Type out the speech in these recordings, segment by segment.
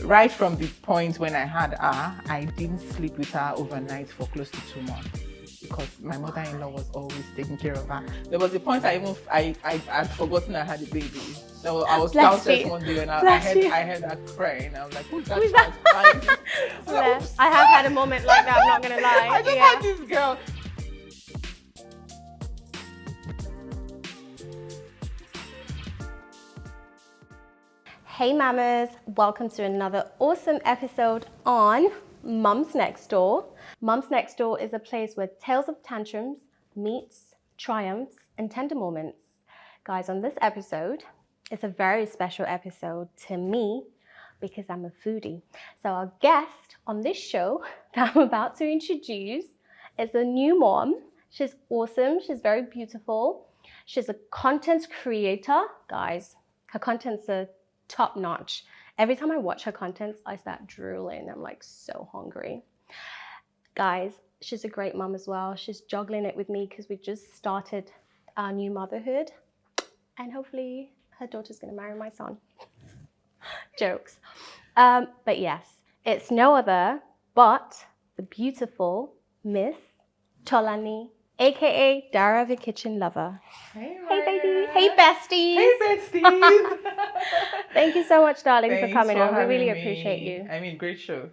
right from the point when I had her, I didn't sleep with her overnight for close to 2 months because my mother-in-law was always taking care of her. There was a point I had forgotten I had a baby. So I was downstairs one day and I heard her crying. I was like, who's that child crying? I have had a moment like that, I'm not going to lie. I just had this girl. Hey mamas, welcome to another awesome episode on Mums Next Door. Mums Next Door is a place where tales of tantrums meets triumphs and tender moments. Guys, on this episode, it's a very special episode to me because I'm a foodie. So our guest on this show that I'm about to introduce is a new mom. She's awesome, she's very beautiful. She's a content creator. Guys, her contents are top notch. Every time I watch her contents, I start drooling. I'm like so hungry. Guys, she's a great mom as well. She's juggling it with me because we just started our new motherhood. And hopefully her daughter's going to marry my son. Jokes. But yes, it's no other but the beautiful Miss Tolani, aka Dara the Kitchen Lover. Hey, baby. Hey, besties. Hey, besties. Thank you so much, darling, Thanks for coming on. We really me. appreciate you. I mean, great show.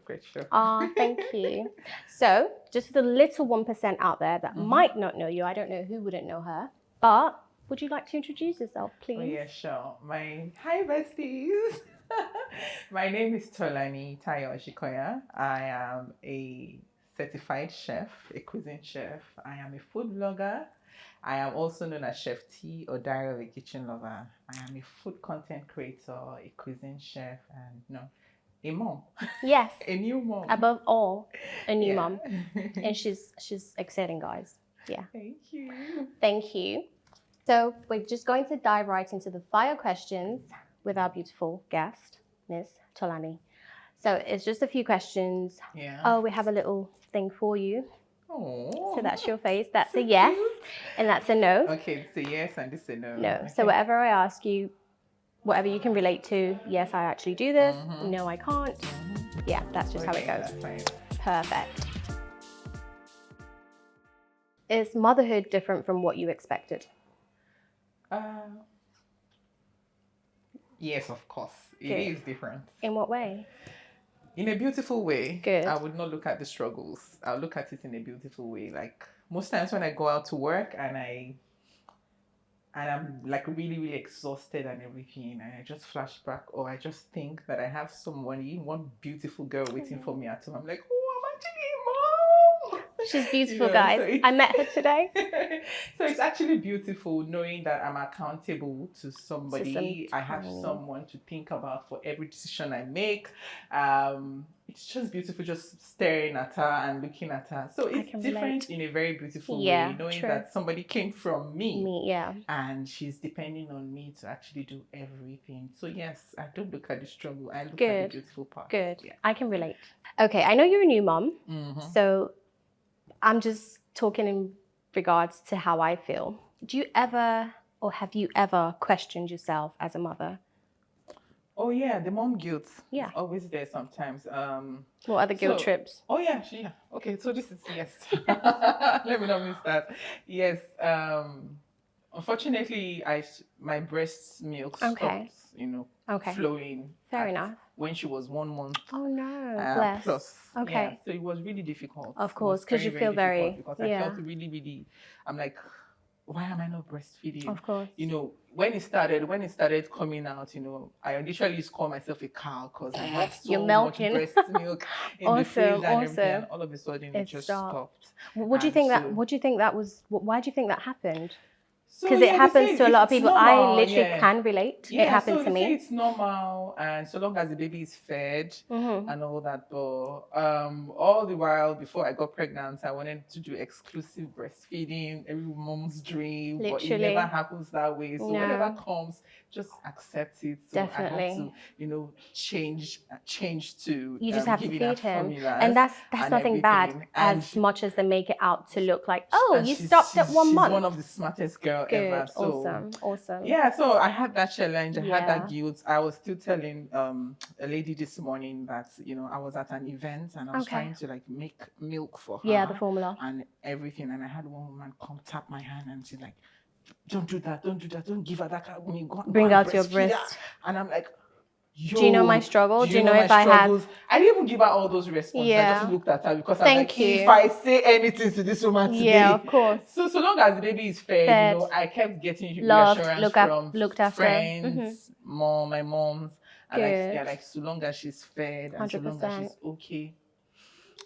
Oh, thank you. So, just for the little 1% out there that might not know you, I don't know who wouldn't know her, but would you like to introduce yourself, please? Oh, yeah, sure. Hi, besties. My name is Tolani Tayo Shikoya. I am a certified chef, a cuisine chef. I am a food blogger. I am also known as Chef T or Diary of a Kitchen Lover. I am a food content creator, a cuisine chef, and a mom. Yes. A new mom. Above all, a new mom. And she's exciting, guys. Yeah. Thank you. So we're just going to dive right into the fire questions with our beautiful guest, Miss Tolani. So it's just a few questions. Yeah. Oh, we have a little thing for you. Oh. So that's your face. That's so a yes, cute. And that's a no. Okay, it's a yes and this a no. No. Okay. So whatever I ask you, whatever you can relate to, yes, I actually do this. No, I can't. Yeah, that's just how it goes. That's fine. Perfect. Is motherhood different from what you expected? Yes, of course. It is different. In what way? In a beautiful way. Good. I would not look at the struggles. I'll look at it in a beautiful way. Like most times when I go out to work and I'm like really, really exhausted and everything, and I just flash back or I just think that I have one beautiful girl waiting for me at home. I'm like, oh, I'm actually a mom. She's beautiful, guys. So I met her today. So it's actually beautiful knowing that I'm accountable to somebody. I have someone to think about for every decision I make. It's just beautiful just staring at her and looking at her. So it's different in a very beautiful way, knowing that somebody came from me. And she's depending on me to actually do everything. So yes, I don't look at the struggle. I look at the beautiful part. Good. Yeah. I can relate. Okay, I know you're a new mom. So I'm just talking in regards to how I feel. Do you ever or have you ever questioned yourself as a mother? Oh yeah, the mom guilt. Yeah, it's always there sometimes. What are the guilt trips? Oh yeah. Okay, so this is yes. Let me not miss that. Yes. Unfortunately, my breast milk stopped, flowing. Fair enough. When she was 1 month. Oh no. Plus. Okay. Yeah, so it was really difficult. Of course, because you feel very. Because I felt really, really. I'm like, why am I not breastfeeding? Of course. When it started coming out, I literally used to call myself a cow because I had so much breast milk in the freezer and everything. And all of a sudden, it just stopped. What do you think that was? Why do you think that happened? Because it happens to a lot of people. Normal, I literally can relate. It happened to me. It's normal, and so long as the baby is fed and all that. But all the while before I got pregnant, I wanted to do exclusive breastfeeding. Every mom's dream, but it never happens that way. So whatever comes, just accept it. So Definitely. I had to, change to. You just have to feed him, and that's nothing bad. As much as they make it out to look like, you stopped at 1 month. She's one of the smartest girls girl ever. So awesome. yeah, so I had that challenge, I had that Yeah. guilt. I was still telling a lady this morning that, I was at an event and I was trying to like make milk for her. Yeah, the formula. And everything. And I had one woman come tap my hand and she's like, don't do that, don't give her that kind of milk. Bring out your breast. And I'm like, do you know my struggle? Do you know if I have? I didn't even give her all those responses. Yeah. I just looked at her because I'm like, if I say anything to this woman today, yeah, of course. So long as the baby is fed, I kept getting loved, reassurance from looked after friends, my moms, and they're like, so long as she's fed and 100%. So long as she's okay.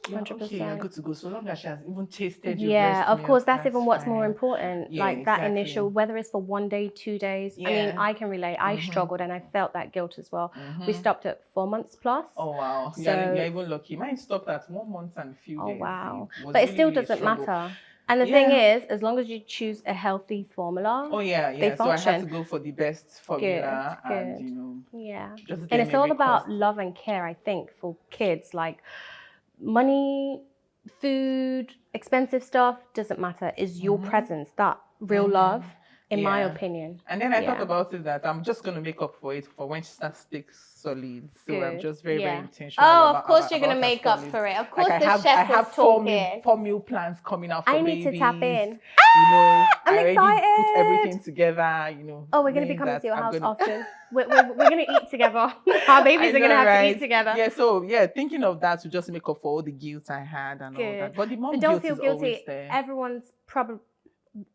Yeah, 100%. Okay, you're good to go. So long as she has even tasted your breast of milk, course, that's even what's more important. Yeah, like that initial, whether it's for 1 day, 2 days. I mean, I can relate. I struggled and I felt that guilt as well. We stopped at 4 months plus. Oh wow! So, you're even lucky. Mine stopped at 1 month and a few days. Oh wow! But it still doesn't matter. And the thing is, as long as you choose a healthy formula, they function. So I had to go for the best formula, and just and it's all about love and care. I think for kids, like money, food, expensive stuff doesn't matter. Is your presence that real love? In my opinion. And then I thought about it that I'm just going to make up for it for when she starts to take solids. So I'm just very, very intentional. Oh, of course you're going to make up for it. Of course the chef was talking. 4 meal plans coming out for babies. I need to tap in. I'm excited. Put everything together, Oh, we're going to be coming to your house often. We're going to eat together. Our babies are going to have to eat together. Yeah, so thinking of that to just make up for all the guilt I had and all that. But the mom guilt is always there. Everyone's probably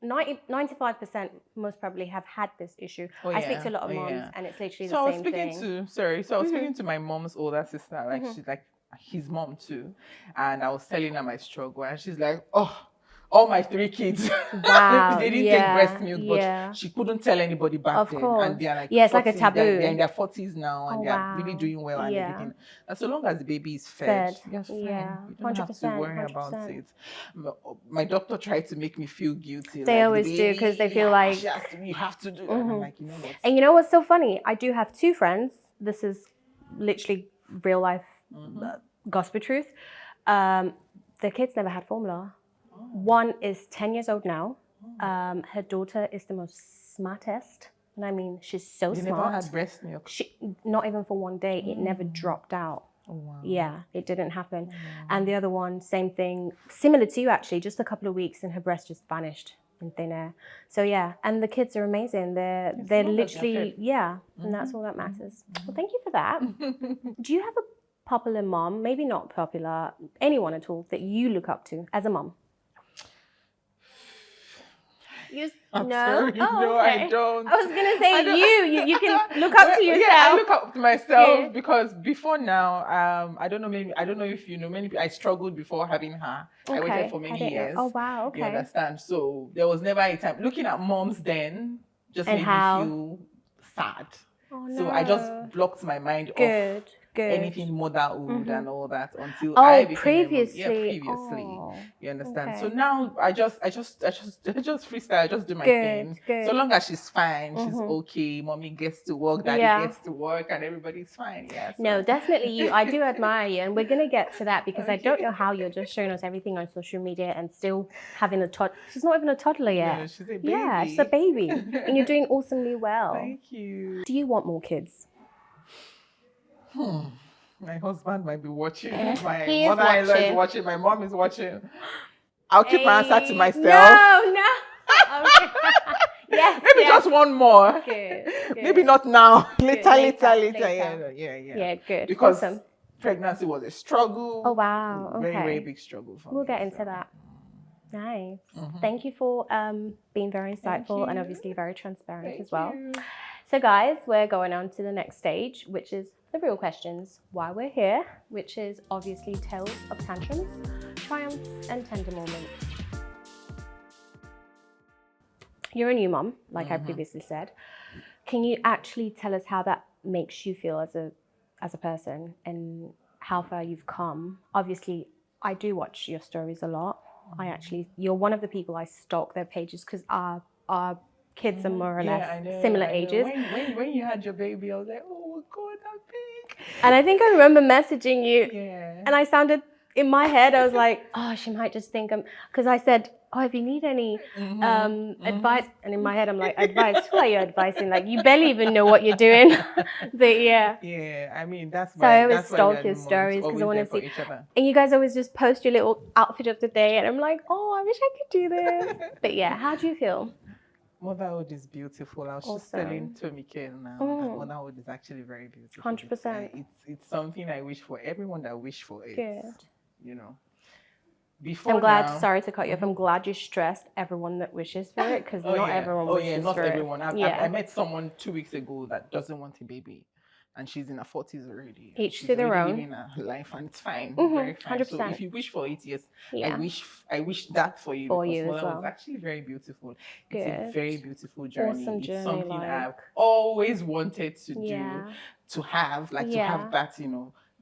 95% most probably have had this issue. I speak to a lot of moms and it's literally the same thing. I was speaking to my mom's older sister, like she's like his mom too, and I was telling her my struggle and she's like, oh, all my 3 kids, wow. they didn't take breast milk, but she couldn't tell anybody back then. And they're like, it's like a taboo. They're in their 40s now, and they're really doing well and everything. And so long as the baby is fed, you're fine. You don't have to worry about it. My doctor tried to make me feel guilty. They always do because they feel like you have to do it. And I'm like, you know what? And you know what's so funny? I do have 2 friends. This is literally real life gospel truth. Their kids never had formula. One is 10 years old now. Her daughter is the most smartest. And I mean, she's so smart. Never had breast milk? Not even for 1 day. It never dropped out. Oh, wow. Yeah, it didn't happen. And the other one, same thing. Similar to you, actually. Just a couple of weeks and her breast just vanished in thin air. So, yeah. And the kids are amazing. They're literally, and that's all that matters. Well, thank you for that. Do you have a popular mom, maybe not popular, anyone at all, that you look up to as a mom? Sorry. No, I don't. I was gonna say you can look up to yourself. Yeah, I look up to myself because before now, I don't know if you know, I struggled before having her. I waited for many years. Oh wow, okay. You understand? So there was never a time looking at moms then just made me feel sad. Oh, no. So I just blocked my mind off anything motherhood and all that until I became previously. You understand? Okay. So now I just freestyle. I just do my thing. So long as she's fine, she's okay. Mommy gets to work, daddy gets to work, and everybody's fine. Yeah. So. No, definitely you. I do admire you, and we're gonna get to that because I don't know how you're just showing us everything on social media and still having a toddler. She's not even a toddler yet. No, she's a baby. Yeah, she's a baby, and you're doing awesomely well. Thank you. Do you want more kids? My husband might be watching. My mother-in-law is watching. My mom is watching. I'll keep my answer to myself. No. Okay. Yes. Maybe just one more. Good. Maybe not now. Later. Yeah, good. Because pregnancy was a struggle. Oh wow. Okay. Very, very big struggle for me. We'll get into that. Nice. Thank you for being very insightful and obviously very transparent as well. So guys, we're going on to the next stage, which is the real questions, why we're here, which is obviously tales of tantrums, triumphs, and tender moments. You're a new mom, like I previously said. Can you actually tell us how that makes you feel as a person and how far you've come? Obviously, I do watch your stories a lot. You're one of the people I stalk their pages because our kids are more or less similar ages. When you had your baby, I was like, oh God, that big. And I think I remember messaging you, and I sounded in my head, I was like, oh, she might just think because I said, oh, if you need any advice, and in my head, I'm like, advice? Who are you advising? Like, you barely even know what you're doing. But yeah. Yeah, I mean, that's So why. I always That's why stalk your stories because I want to see. each other. And you guys always just post your little outfit of the day, and I'm like, oh, I wish I could do this. But yeah, how do you feel? Motherhood is beautiful. I was just telling Tomike now that motherhood is actually very beautiful. 100%. It's something I wish for everyone that wish for it. Good. You know. Before I'm glad. now, Sorry to cut you off. I'm glad you stressed everyone that wishes for it because not everyone wishes not for everyone. it. I met someone 2 weeks ago that doesn't want a baby, and she's in her 40s already. Each she's to their own. Living her life, and it's fine, very fine. 100%. So if you wish for it, yes, Yeah. I wish that for you. For because you as well. It's actually very beautiful. Good. It's a very beautiful journey. Awesome it's journey, something like... I've always wanted to do, to have, to have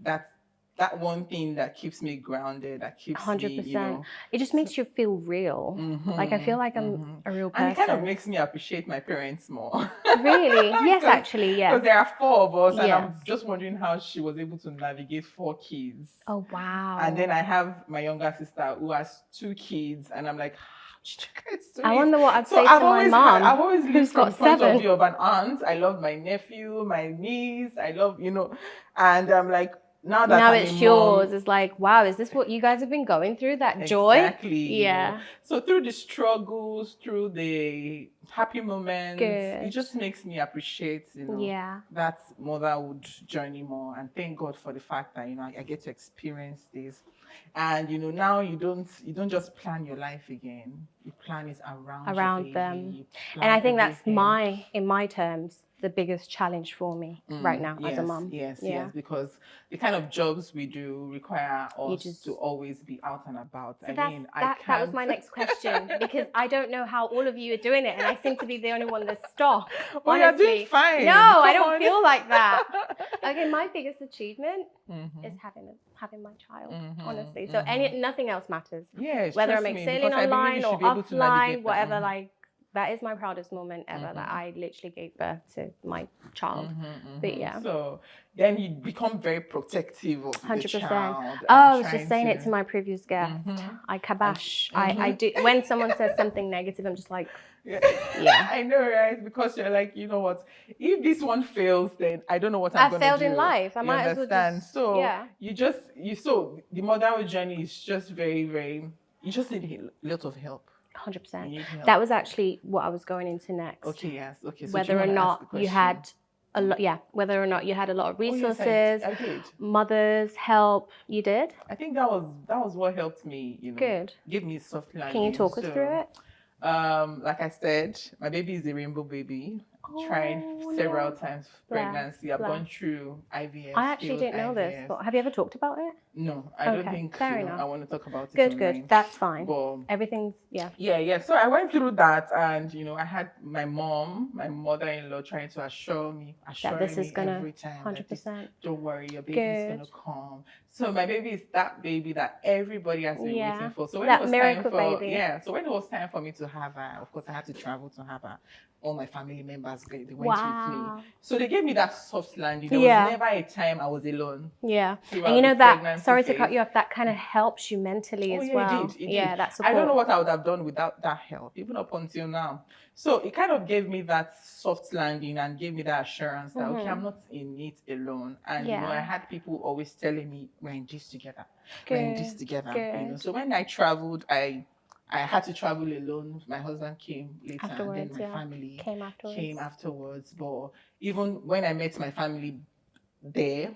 that, that one thing that keeps me grounded, that keeps 100%. me, it just makes you feel real. Like I feel like I'm a real person. And it kind of makes me appreciate my parents more. Really? Yes, actually, yes. Because there are 4 of us, and I'm just wondering how she was able to navigate 4 kids. Oh, wow. And then I have my younger sister who has 2 kids, and I'm like, I wonder what I'd say to my mom. I've always lived from the point 7. of view of an aunt. I love my nephew, my niece. I love, and I'm like, now it's yours. It's like, wow, is this what you guys have been going through? That joy? Exactly. Yeah. So through the struggles, through the happy moments, it just makes me appreciate, that motherhood journey more. And thank God for the fact that, I get to experience this. And now you don't just plan your life again. You plan it around them. And I think that's in my terms, the biggest challenge for me right now as a mom. Yes, because the kind of jobs we do require us to always be out and about. So that was my next question because I don't know how all of you are doing it, and I seem to be the only one that's stopped. Well, you're doing fine. No, I don't feel like that. Okay, my biggest achievement is having my child, honestly. So nothing else matters. Yeah, whether I'm excelling online or offline, whatever, like. That is my proudest moment ever, that I literally gave birth to my child. But yeah. So then you become very protective of 100%. The child. Oh, I was just saying it to my previous guest. I kabash. I do. When someone says something negative, I'm just like, yeah. I know, right? Because you're like, you know what? If this one fails, then I don't know what I'm going to do. I failed in life. I might as well just... So the motherhood journey is just very, very... You just need a lot of help. 100%. That was actually what I was going into next. Okay, yes. Okay. So whether or not you had a lot, whether or not you had a lot of resources, I did. Mothers help. You did? I think that was what helped me. Good. Give me soft landing. Can you talk us through it? Like I said, my baby is a rainbow baby. Tried several times pregnancy. I've gone through IVF. I actually didn't know this. But have you ever talked about it? No, I don't think I want to talk about it. Good. That's fine. But everything's Yeah. So I went through that, and I had my mother-in-law, trying to assure me every time 100%. Don't worry, your baby is gonna come. So my baby is that baby that everybody has been waiting for. So when it was miracle baby. So when it was time for me to have her, of course I had to travel to have her. All my family members, they went with me. So they gave me that soft landing. There was never a time I was alone. Yeah. And that, sorry to cut you off, that kind of helps you mentally as well. It did. That's support. I don't know what I would have done without that help, even up until now. So it kind of gave me that soft landing and gave me that assurance that, okay, I'm not in it alone. And, I had people always telling me, we're in this together. We're in this together. So when I traveled, I had to travel alone. My husband came later, and then my family came afterwards. But even when I met my family there,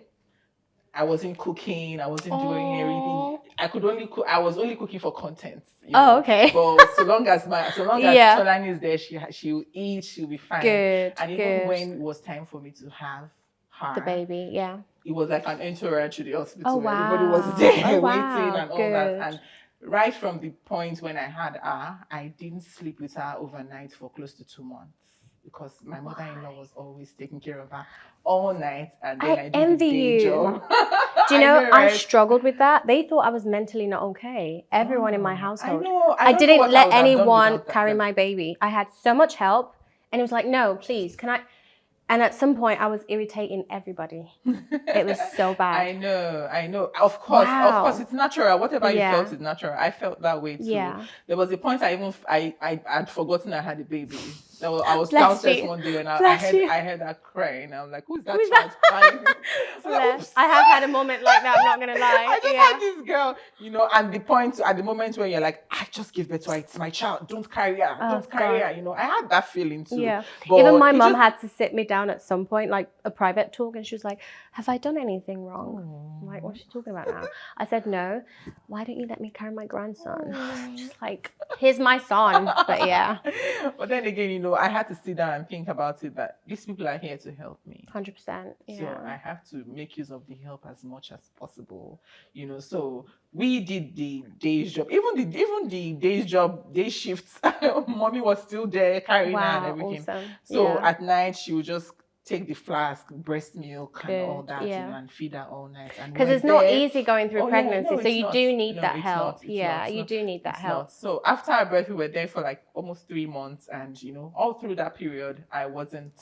I wasn't cooking. I wasn't doing everything. I could only cook. I was only cooking for content. Okay. But so long as Tolani is there, she'll eat. She'll be fine. Good. And even when it was time for me to have her, the baby, it was like an entourage to the hospital. Oh, wow. Everybody was there waiting and all that. And right from the point when I had her, I didn't sleep with her overnight for close to 2 months because my mother-in-law was always taking care of her all night, and then I did the day job. Do you know, I struggled with that. They thought I was mentally not okay. Everyone in my household. I didn't let anyone carry my baby. I had so much help, and it was like, no, please, can I? And at some point, I was irritating everybody. It was so bad. I know. Of course, it's natural. Whatever you Yeah. felt is natural. I felt that way too. Yeah. There was a point I had forgotten I had a baby. I was Bless downstairs you. one day and Bless I you. heard her crying. I was like, who's that Who's child crying? Bless. I have had a moment like that, I'm not going to lie. I just had this girl, and at the moment when you're like, I just give birth to her, it's my child, don't carry her, don't carry her, I had that feeling too. Yeah. But even my mum had to sit me down at some point, like a private talk, and she was like, have I done anything wrong? I'm like, what's she talking about now? I said, no. Why don't you let me carry my grandson? Just like, here's my son. But yeah. But then again, I had to sit down and think about it, that these people are here to help me. 100%. Yeah. So I have to make use of the help as much as possible. So we did the day's job. Even the day's job, day shifts, mommy was still there carrying her and everything. Awesome. So at night she would just take the flask, breast milk and all that, and feed her all night. Because it's not easy going through pregnancy, no, so you do need No, that it's help. not. You do need that help. So after our birth, we were there for like almost 3 months, and all through that period, I wasn't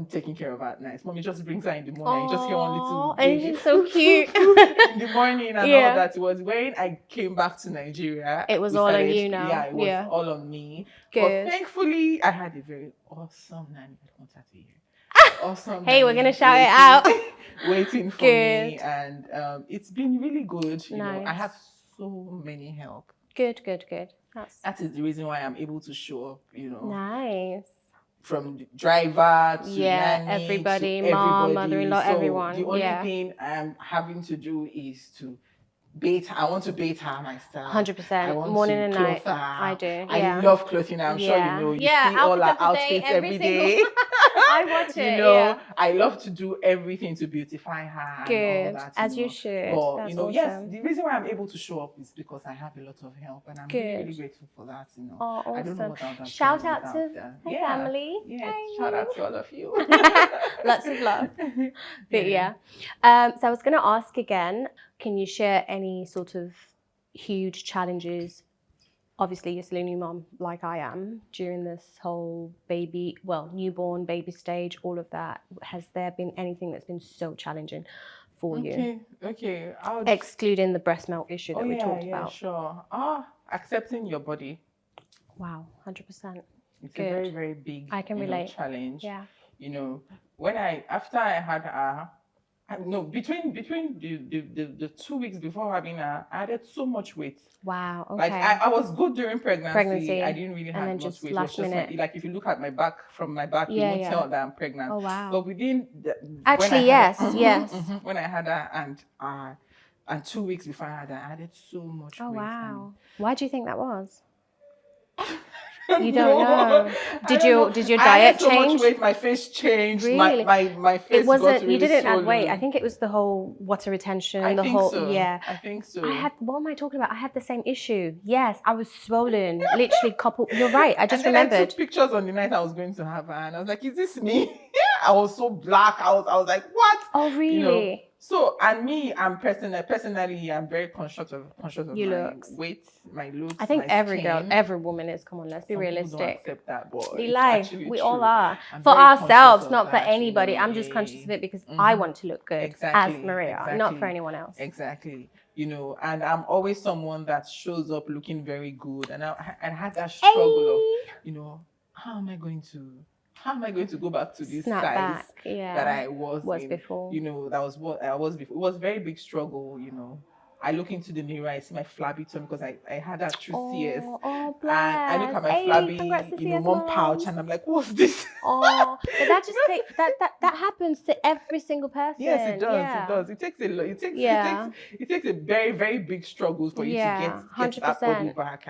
taking care of her at night. Mommy just brings her in the morning. You just hear one little and she's so cute in the morning and all that. It was when I came back to Nigeria. It was all on you now. Yeah, it was all on me. Good. But thankfully, I had a very awesome nanny. I want her to hear. Awesome. Hey, we're gonna shout it out. Waiting for me, and it's been really good. Nice. I have so many help. Good. That is the reason why I'm able to show up. Nice. From the driver to nanny, everybody, to mom, everybody. mother-in-law, everyone. The only thing I'm having to do is to bathe. I want to bathe her myself. 100%. Morning and night. Her. I do. I love clothing her. I'm sure you know. You see all her outfits every day. I watch it. I love to do everything to beautify her. Good. And all that, As you should. But That's yes, awesome. the reason why I'm able to show up is because I have a lot of help, and I'm really, really grateful for that. Oh, awesome. I don't know what I would have Shout done out to without my family. Yeah, shout out to all of you. Lots of love. But so I was going to ask again, can you share any sort of huge challenges? Obviously, you're still a new mom, like I am, during this whole newborn baby stage, all of that. Has there been anything that's been so challenging for you? Okay. Excluding the breast milk issue that we talked about. Sure. Accepting your body. Wow, 100%. It's a very, very big I can relate. challenge. Yeah. After I had her, between the 2 weeks before having her, I added so much weight. Wow. Okay. Like I was good during pregnancy. I didn't really have then much just weight. last minute. Like if you look at my back, you won't tell that I'm pregnant. Oh wow. But within yes. When I had her and 2 weeks before I had her, I added so much weight. Oh wow. Why do you think that was? You don't know. Did your diet so change? Much weight, my face changed. Really? My face it wasn't. got really you didn't swollen. add weight. I think it was the whole water retention. I think so. Yeah. I think so. What am I talking about? I had the same issue. Yes, I was swollen. Literally, You're right. I just and then remembered. I took pictures on the night I was going to have her, and I was like, "Is this me?" I was so black. I was like, "What?" Oh really? So, and me, I'm personally, I'm very conscious of Your my looks. weight, my looks. I think my every skin. girl, every woman is. Come on, let's be Some people don't realistic. accept that, but We it's lie. actually We true. all are. I'm For very conscious ourselves, of not for that, anybody. I'm just conscious of it because I want to look good as Maria, not for anyone else. Exactly. And I'm always someone that shows up looking very good, and I had that struggle of, how am I going to go back to this size that I was in, before? That was what I was before. It was a very big struggle, I look into the mirror, I see my flabby tummy because I had that through CS. Oh, and I look at my flabby, one pouch, and I'm like, what's this? Oh, but that just that happens to every single person. Yes, it does. Yeah. It does. It takes a lot. It takes a very, very big struggle for you to get that body back,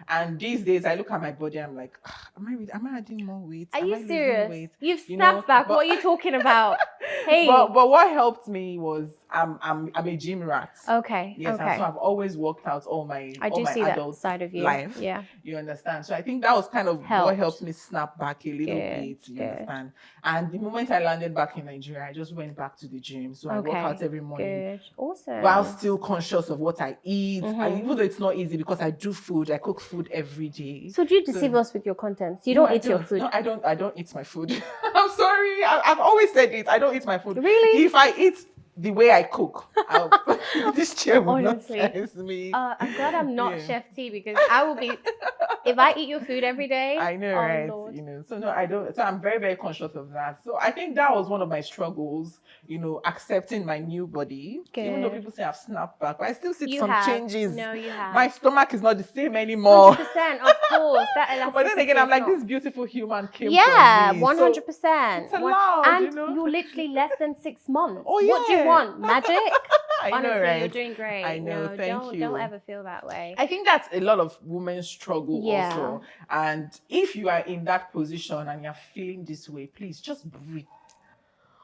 And these days, I look at my body, I'm like, am I adding more weight? Are am you I serious? Weight? You've snapped back. What are you talking about? Hey. But what helped me was I'm a gym rat. Okay. Yes, okay. so I've always worked out all my see adult that side of you. life. Yeah. You understand? So I think that was kind of what helped me snap back a little bit. You understand? And the moment I landed back in Nigeria, I just went back to the gym. So I work out every morning. Good. Awesome. While still conscious of what I eat. And even though it's not easy because I do food, I cook food every day. So do you deceive us with your contents? You don't eat your food? No, I don't eat my food. I'm sorry. I've always said it. I don't eat my food. Really? If I eat the way I cook, this chair will Honestly, not size me. I'm glad I'm not Yeah. Chef T, because I will be, if I eat your food every day. I know, oh, right? Lord. You know, so no, I don't. So I'm very, very conscious of that. So I think that was one of my struggles. You know, accepting my new body. Even though Good. people say I've snapped back, but I still see You some have. changes. No, you have. My stomach is not the same anymore. 100%, of course. That elasticity. But then again, I'm is like, not- this beautiful human came Yeah, from me. 100%. It's allowed, And you know. you're literally less than 6 months. Oh, What do you yeah. want? Magic? I Honestly, know, right? you're doing great. I know, No, thank you. Don't ever feel that way. I think that's a lot of women's struggle Yeah. also. And if you are in that position and you're feeling this way, please just breathe.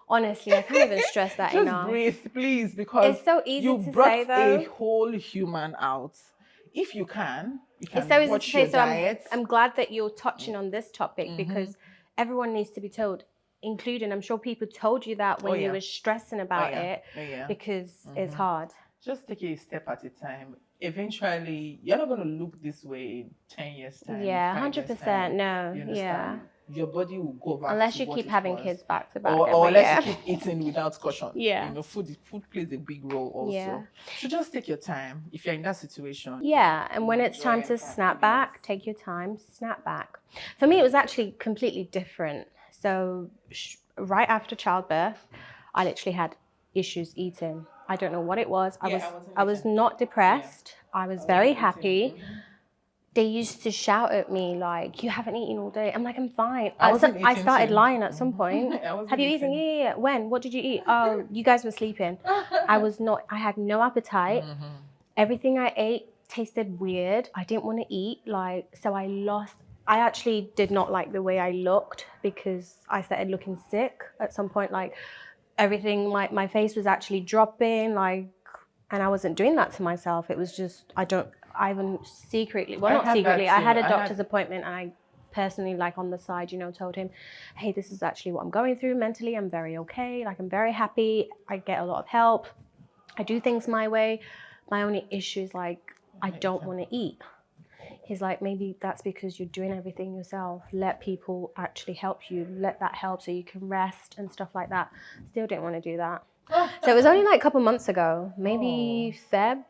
Honestly, I can't even stress that Just enough. breathe, please, because It's so easy you to brought say, though. a whole human out. If you can It's so easy watch to say. your So diet. I'm glad that you're touching on this topic, because everyone needs to be told, including, I'm sure people told you that when Oh, yeah. you were stressing about it, Yeah. because it's hard. Just take it a step at a time. Eventually, you're not going to look this way in 10 years' time. Yeah, 5 years' 100%. time. No, You yeah. understand? Your body will go back Unless to you what keep it having was. kids back to back. Or unless you keep eating without caution. Yeah. You know, food plays a big role also. Yeah. So just take your time if you're in that situation. Yeah, and when it's time to snap back, take your time, snap back. For me, it was actually completely different. So right after childbirth, I literally had issues eating. I don't know what it was. I was not depressed. I was very happy. They used to shout at me like, "You haven't eaten all day." I'm like, "I'm fine." I started lying at some point. Have you eaten? Yeah. When? What did you eat? Oh, you guys were sleeping. I had no appetite. Everything I ate tasted weird. I didn't want to eat. I actually did not like the way I looked, because I started looking sick at some point. Like everything, my face was actually dropping, and I wasn't doing that to myself. It was just, I had a doctor's appointment, and I personally, like on the side, you know, told him, "Hey, this is actually what I'm going through mentally. I'm very okay. Like I'm very happy. I get a lot of help. I do things my way. My only issue is like, I don't want to eat." He's like, "Maybe that's because you're doing everything yourself. Let people actually help you. Let that help so you can rest and stuff like that." Still didn't want to do that. So it was only like a couple months ago, maybe Feb,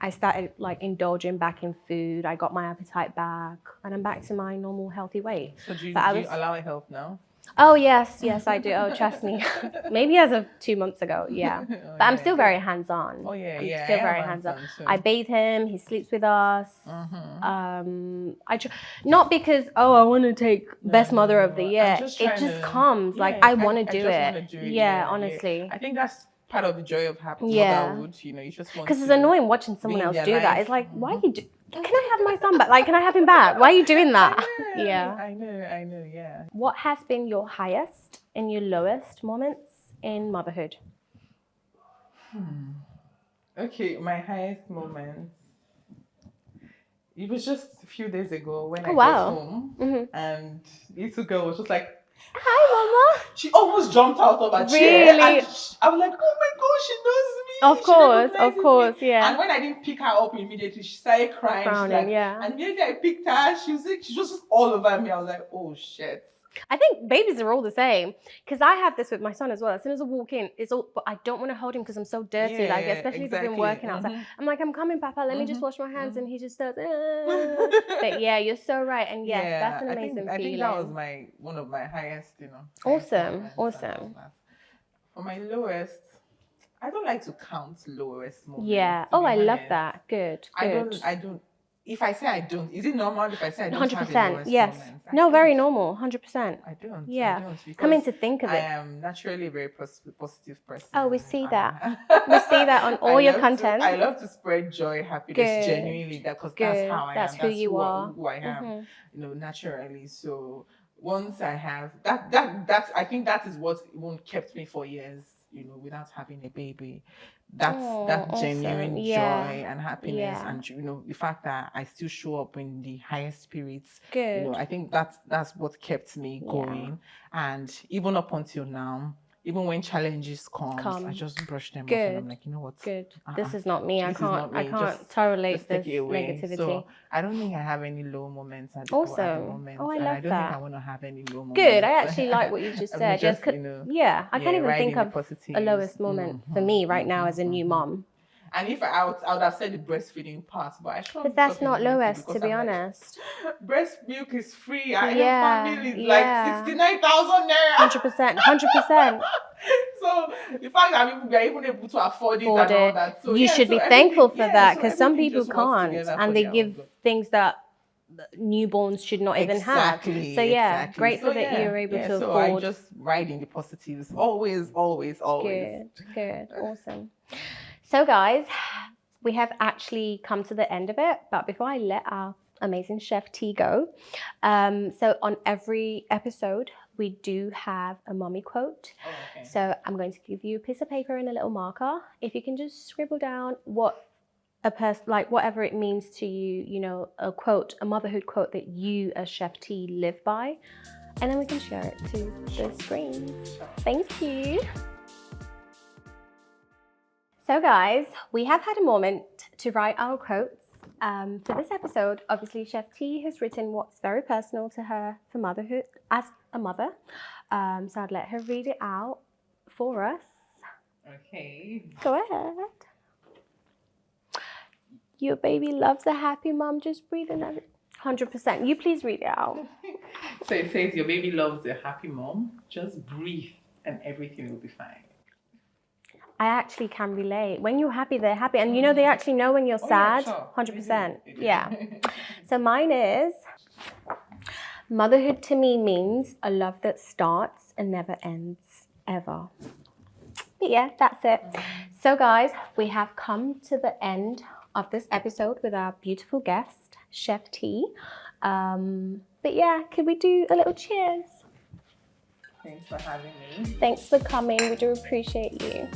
I started like indulging back in food. I got my appetite back, and I'm back to my normal healthy weight. So do you allow help now? Oh, yes, I do. Oh, trust me. Maybe as of 2 months ago, yeah. But I'm still very hands-on. Oh, yeah, I'm still very hands-on. I bathe him. He sleeps with us. Not because, I want to take best mother of the year. It just comes. Like, I want to do it. Yeah, honestly. I think that's part of the joy of motherhood. You know, you just want to. Because it's annoying watching someone else do that. It's like, why are you can I have my son back? Like, can I have him back? Why are you doing that? I know, yeah. What has been your highest and your lowest moments in motherhood? Okay, my highest moments. It was just a few days ago when I wow. got home, and little girl was just like, "Hi, Mama." She almost jumped out of her chair. And I was like, "Oh my God, she knows me." Of course, yeah. And when I didn't pick her up immediately, she started crying. Frowning, yeah. And immediately I picked her, she was just all over me. I was like, "Oh shit." I think babies are all the same, because I have this with my son as well. As soon as I walk in, but I don't want to hold him because I'm so dirty. Especially if I've been working outside. I'm like, "I'm coming, Papa. Let me just wash my hands," and he just starts. But yeah, you're so right, and yes, that's an amazing feeling. I think that was one of my highest, Awesome. For my lowest, I don't like to count lowest moments. Yeah. Oh, I love that. Good. I don't. If I say I don't, is it normal if I say I don't 100%, have a lowest yes. moments? No, very normal, 100%. I don't. Yeah. I don't, Coming to think of it. I am naturally a very positive person. Oh, we see that. We see that on all your content. I love to spread joy, happiness, genuinely, because that's how I am. That's who you are. Who I am, naturally. So once I have that's I think that is what even kept me for years, without having a baby. That genuine awesome. joy and happiness, and the fact that I still show up in the highest spirits. Good. I think that's what kept me going, and even up until now, even when challenges come, I just brush them off and I'm like, you know what? Good. This is not me. I can't Just tolerate take this it away. negativity. So I don't think I have any low moments at the moment. Oh, I and love I don't think I want to have any low moments. Good. I actually like what you just said. Just, yeah, I can't even think of a lowest moment for me right now as a new mom. And if I would have said the breastfeeding part, but I should. But that's not lowest, to be honest. Breast milk is free. I have families like 69,000 naira. 100%. So the fact that we are even able to afford it and all that. So you should be thankful for that, because some people can't, and they give things that newborns should not even have. So grateful that you're able to afford. So I just ride in the positives. Always. Good. Awesome. So guys, we have actually come to the end of it, but before I let our amazing chef T go, so on every episode we do have a mommy quote. So I'm going to give you a piece of paper and a little marker. If you can just scribble down what a person, like whatever it means to you, you know, a quote, a motherhood quote that you as Chef T live by, and then we can share it to the screen. Thank you. So guys, we have had a moment to write our quotes for this episode. Obviously, Chef T has written what's very personal to her for motherhood as a mother. So I'd let her read it out for us. Okay. Go ahead. Your baby loves a happy mom. Just breathe another 100%. You please read it out. So it says, your baby loves a happy mom. Just breathe and everything will be fine. I actually can relate. When you're happy, they're happy. And you know, they actually know when you're sad. Yeah, sure. 100%. Yeah. So mine is, motherhood to me means a love that starts and never ends, ever. But yeah, that's it. So guys, we have come to the end of this episode with our beautiful guest, Chef T. But yeah, could we do a little cheers? Thanks for having me. Thanks for coming. We do appreciate you.